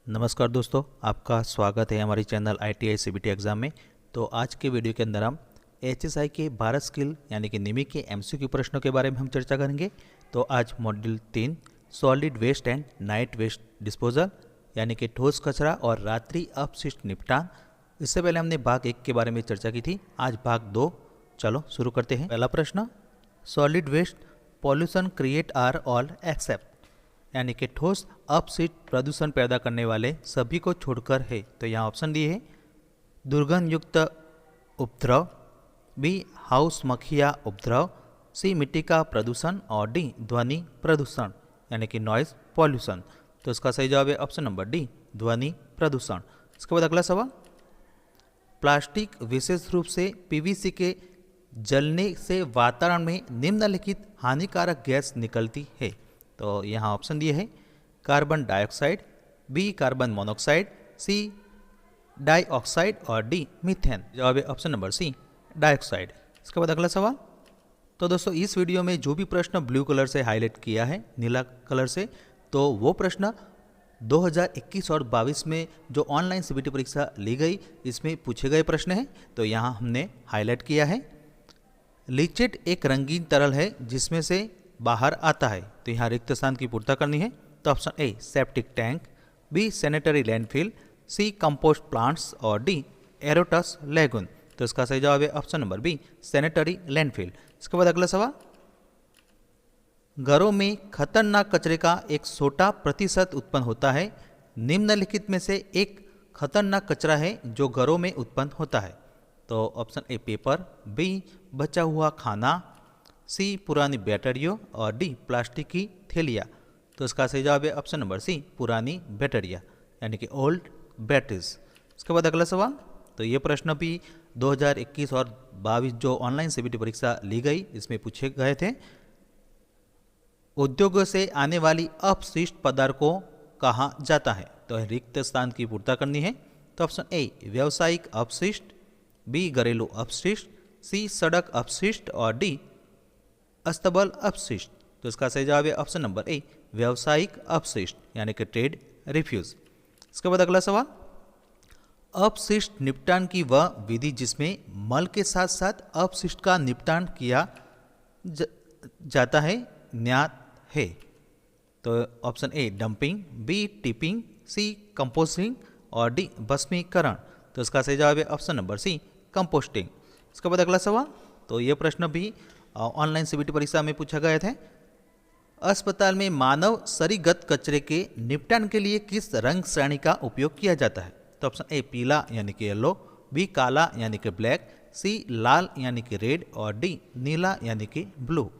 नमस्कार दोस्तों, आपका स्वागत है हमारी चैनल ITI CBT एग्ज़ाम में। तो आज के वीडियो के अंदर हम HSI के 12 स्किल यानी कि निमी के MCQ प्रश्नों के बारे में हम चर्चा करेंगे। तो आज module 3 solid waste and night waste disposal यानी कि ठोस कचरा और रात्रि अपशिष्ट निपटान। इससे पहले हमने भाग 1 के बारे में चर्चा की थी, आज भाग 2। चलो शुरू करते हैं। पहला प्रश्न, solid waste pollution create are all except यानी कि ठोस अपशिष्ट प्रदूषण पैदा करने वाले सभी को छोड़कर है। तो यहाँ ऑप्शन दिए है, दुर्गंध युक्त उपद्रव, बी हाउस मक्खिया उपद्रव, सी मिट्टी का प्रदूषण और डी ध्वनि प्रदूषण यानी कि नॉइज पॉल्यूशन। तो इसका सही जवाब है ऑप्शन नंबर डी, ध्वनि प्रदूषण। इसके बाद अगला सवाल, प्लास्टिक विशेष रूप से PVC के जलने से वातावरण में निम्नलिखित हानिकारक गैस निकलती है। तो यहाँ ऑप्शन दिए है, carbon dioxide, B carbon monoxide, C dioxide और डी मीथेन। जवाब है ऑप्शन नंबर सी, डाइऑक्साइड। इसके बाद अगला सवाल, तो दोस्तों इस वीडियो में जो भी प्रश्न ब्लू कलर से हाईलाइट किया है नीला कलर से, तो वो प्रश्न 2021 और 22 में जो ऑनलाइन CBT परीक्षा ली गई इसमें पूछे गए प्रश्न हैं। तो यहाँ हमने हाईलाइट किया है। लीचेट एक रंगीन तरल है जिसमें से बाहर आता है। तो यहाँ रिक्त स्थान की पूर्ति करनी है। तो option A septic tank, B sanitary landfill, C compost plants और डी एरोटस लैगून। तो इसका सही जवाब है option number B, sanitary landfill. इसके बाद अगला सवाल, घरों में खतरनाक कचरे का एक छोटा प्रतिशत उत्पन्न होता है। निम्नलिखित में से एक खतरनाक कचरा है जो घरों में उत्पन्न होता है। तो ऑप्शन ए पेपर, बी बचा हुआ खाना, सी पुरानी बैटरियों और डी प्लास्टिक की थैलियाँ। तो इसका सही जवाब है ऑप्शन नंबर सी, पुरानी बैटरियाँ यानी कि ओल्ड बैटरीज। इसके बाद अगला सवाल, तो ये प्रश्न भी 2021 और 22 जो ऑनलाइन CBT परीक्षा ली गई इसमें पूछे गए थे। उद्योगों से आने वाली अपशिष्ट पदार्थ को कहा जाता है। तो रिक्त स्थान की पूर्ति करनी है। तो ऑप्शन ए व्यावसायिक अपशिष्ट, बी घरेलू अपशिष्ट, सी सड़क अपशिष्ट और डी अस्तबल अपशिष्ट। तो इसका सही जवाब है ऑप्शन नंबर ए, व्यावसायिक अपशिष्ट यानी कि ट्रेड रिफ्यूज। इसके बाद अगला सवाल, अपशिष्ट निपटान की वह विधि जिसमें मल के साथ साथ अपशिष्ट का निपटान किया जाता है ज्ञात है। तो option A dumping, B tipping, C composting और डी भस्मीकरण। तो इसका सही जवाब है ऑप्शन नंबर सी, कंपोस्टिंग। इसके बाद अगला सवाल, तो ये प्रश्न भी ऑनलाइन CBT परीक्षा में पूछा गया था। अस्पताल में मानव शरीरगत कचरे के निपटान के लिए किस रंग श्रेणी का उपयोग किया जाता है। तो ऑप्शन ए पीला यानी कि येलो, बी काला यानी कि ब्लैक, सी लाल यानी कि रेड और डी नीला यानी कि ब्लू।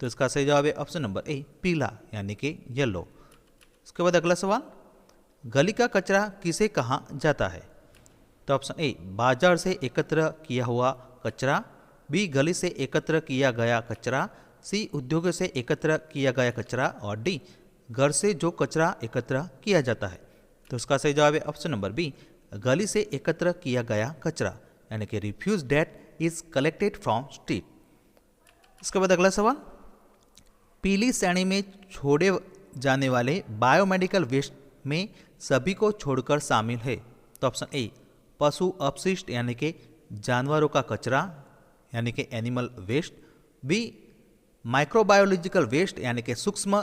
तो इसका सही जवाब है ऑप्शन नंबर ए, पीला यानी कि येलो। इसके बाद अगला सवाल, गली का कचरा किसे कहा जाता है। तो ऑप्शन ए बाजार से एकत्र किया हुआ कचरा, बी गली से एकत्र किया गया कचरा, सी उद्योग से एकत्र किया गया कचरा और डी घर से जो कचरा एकत्र किया जाता है। तो इसका सही जवाब है ऑप्शन नंबर बी, गली से एकत्र किया गया कचरा यानी कि refuse that is collected from street. इसके बाद अगला सवाल, पीली श्रेणी में छोड़े जाने वाले बायोमेडिकल वेस्ट में सभी को छोड़कर शामिल है। तो ऑप्शन ए पशु अपशिष्ट यानी कि जानवरों का कचरा यानी कि animal waste, B microbiological waste यानी कि सूक्ष्म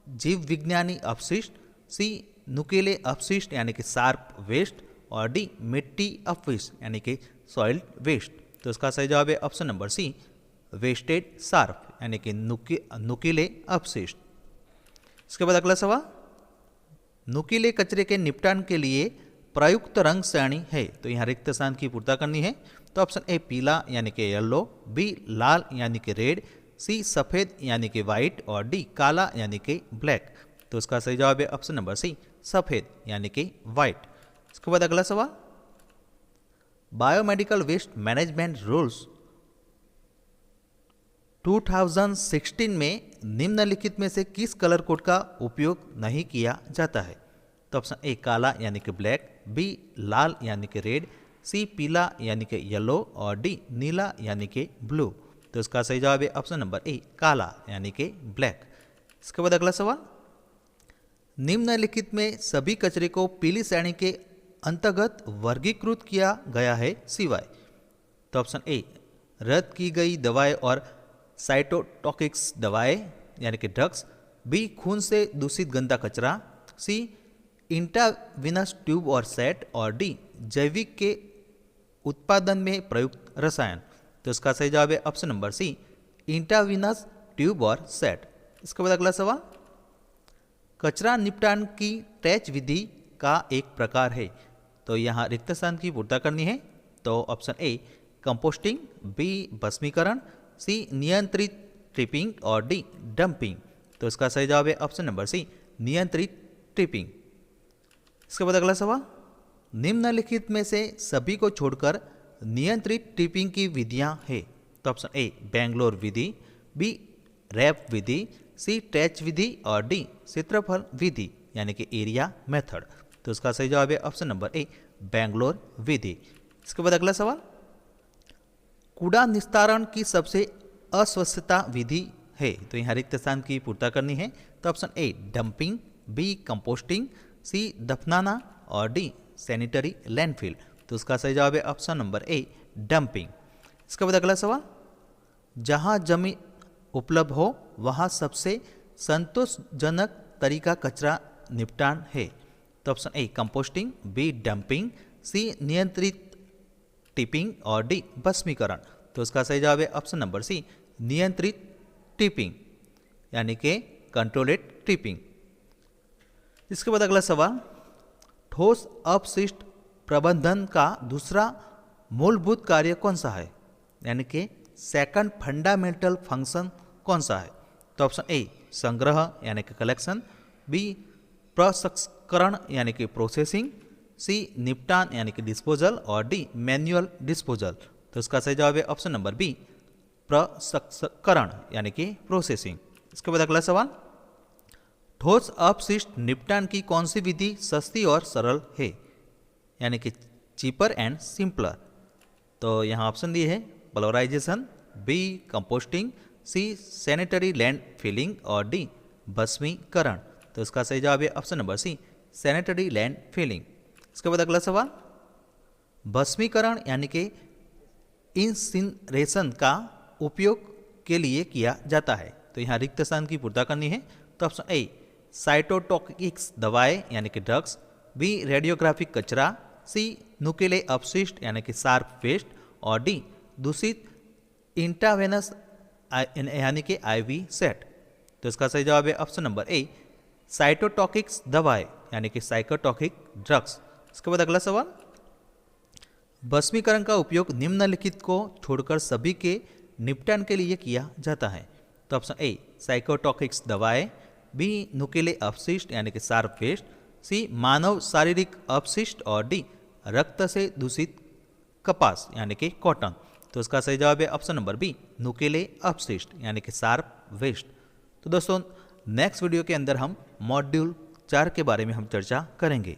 जीव विज्ञानी अपशिष्ट, सी नुकीले अपशिष्ट यानी कि शार्प वेस्ट और डी मिट्टी अपशिष्ट यानी कि सॉइल वेस्ट। तो इसका सही जवाब है option number C, wasted sharp यानी कि नुकीले अपशिष्ट। इसके बाद अगला सवाल, नुकीले कचरे के निपटान के लिए प्रयुक्त रंग श्रेणी है। तो यहाँ रिक्त स्थान की पूर्ति करनी है। तो ऑप्शन ए पीला यानी कि येलो, बी लाल यानी कि रेड, सी सफ़ेद यानी कि वाइट और डी काला यानी कि ब्लैक। तो इसका सही जवाब है ऑप्शन नंबर सी, सफ़ेद यानी कि वाइट। इसके बाद अगला सवाल, बायोमेडिकल वेस्ट मैनेजमेंट रूल्स 2016 में निम्नलिखित में से किस कलर कोड का उपयोग नहीं किया जाता है। तो ऑप्शन ए काला यानी कि ब्लैक, बी लाल यानी कि रेड, सी पीला यानी कि येलो और डी नीला यानी कि ब्लू। तो इसका सही जवाब है ऑप्शन नंबर ए, काला यानी कि ब्लैक। इसके बाद अगला सवाल, निम्नलिखित में सभी कचरे को पीली श्रेणी के अंतर्गत वर्गीकृत किया गया है सिवाय। तो ऑप्शन ए, रद्द की गई दवाएं और साइटोटॉक्सिक दवाएं यानी कि ड्रग्स। बी, खून से दूषित गंदा कचरा। सी, इंट्रावीनस ट्यूब और सेट। और डी, जैविक के उत्पादन में प्रयुक्त रसायन। तो इसका सही जवाब है option number C, intravenous tube और सेट। इसके बाद अगला सवाल, कचरा निपटान की ट्रैच विधि का एक प्रकार है। तो यहाँ रिक्त स्थान की पूर्ति करनी है। तो ऑप्शन ए, कंपोस्टिंग। बी, भस्मीकरण। सी, नियंत्रित ट्रिपिंग। और डी, डंपिंग। तो इसका सही जवाब है ऑप्शन नंबर सी, नियंत्रित ट्रिपिंग। इसके बाद अगला सवाल, निम्नलिखित में से सभी को छोड़कर नियंत्रित ट्रिपिंग की विधियां हैं। तो ऑप्शन ए, बेंगलोर विधि। बी, रैप विधि। सी, ट्रैच विधि। और डी, क्षेत्रफल विधि यानी कि एरिया मेथड। तो इसका सही जवाब है ऑप्शन नंबर ए, बेंगलोर विधि। इसके बाद अगला सवाल, कूड़ा निस्तारण की सबसे अस्वच्छता विधि है। तो यहाँ रिक्त स्थान की पूर्ति करनी है। तो option A, dumping. B, composting. C, दफनाना। और डी, सैनिटरी लैंडफिल। तो उसका सही जवाब है ऑप्शन नंबर ए, डंपिंग। इसके बाद अगला सवाल, जहाँ जमीन उपलब्ध हो वहाँ सबसे संतोषजनक तरीका कचरा निपटान है। तो option A, composting. B, dumping. C, नियंत्रित टिपिंग। और डी, भस्मीकरण। तो इसका सही जवाब है ऑप्शन नंबर सी, नियंत्रित टिपिंग यानी कि कंट्रोलेड टिपिंग। इसके बाद अगला सवाल, ठोस अपशिष्ट प्रबंधन का दूसरा मूलभूत कार्य कौन सा है, यानी कि सेकंड फंडामेंटल फंक्शन कौन सा है। तो ऑप्शन ए, संग्रह यानी कि कलेक्शन। बी, प्रसंस्करण यानी कि प्रोसेसिंग। सी, निपटान यानी कि डिस्पोजल। और डी, मैन्युअल डिस्पोजल। तो इसका सही जवाब है ऑप्शन नंबर बी, प्रसंस्करण यानी कि प्रोसेसिंग। इसके बाद अगला सवाल, ठोस अपशिष्ट निपटान की कौन सी विधि सस्ती और सरल है, यानी कि चीपर एंड सिंपलर। तो यहाँ ऑप्शन दिए है, pulverization. B, composting. C, sanitary land filling. और डी, भस्मीकरण। तो इसका सही जवाब है option number C, sanitary land filling. इसके बाद अगला सवाल, भस्मीकरण यानी कि इंसिनरेशन का उपयोग के लिए किया जाता है। तो यहाँ रिक्त स्थान की पूर्ति करनी है। तो ऑप्शन ए, साइटोटॉक्सिक दवाएं यानी कि ड्रग्स। बी, रेडियोग्राफिक कचरा। सी, नुकीले अपशिष्ट यानी कि शार्प वेस्ट। और डी, दूषित इंट्रावेनस यानी कि आईवी सेट। तो इसका सही जवाब है ऑप्शन नंबर ए, साइटोटॉक्सिक दवाएं यानी कि साइकोटॉक्सिक ड्रग्स। इसके बाद अगला सवाल, भस्मीकरण का उपयोग निम्नलिखित को छोड़कर सभी के निपटान के लिए किया जाता है। तो ऑप्शन ए, साइकोटॉक्सिक दवाएं। बी, नुकीले अपशिष्ट यानी कि शार्प वेस्ट। सी, मानव शारीरिक अपशिष्ट। और डी, रक्त से दूषित कपास यानी कि कॉटन। तो इसका सही जवाब है ऑप्शन नंबर बी, नुकीले अपशिष्ट यानी कि शार्प वेस्ट। तो दोस्तों, नेक्स्ट वीडियो के अंदर हम मॉड्यूल 4 के बारे में हम चर्चा करेंगे।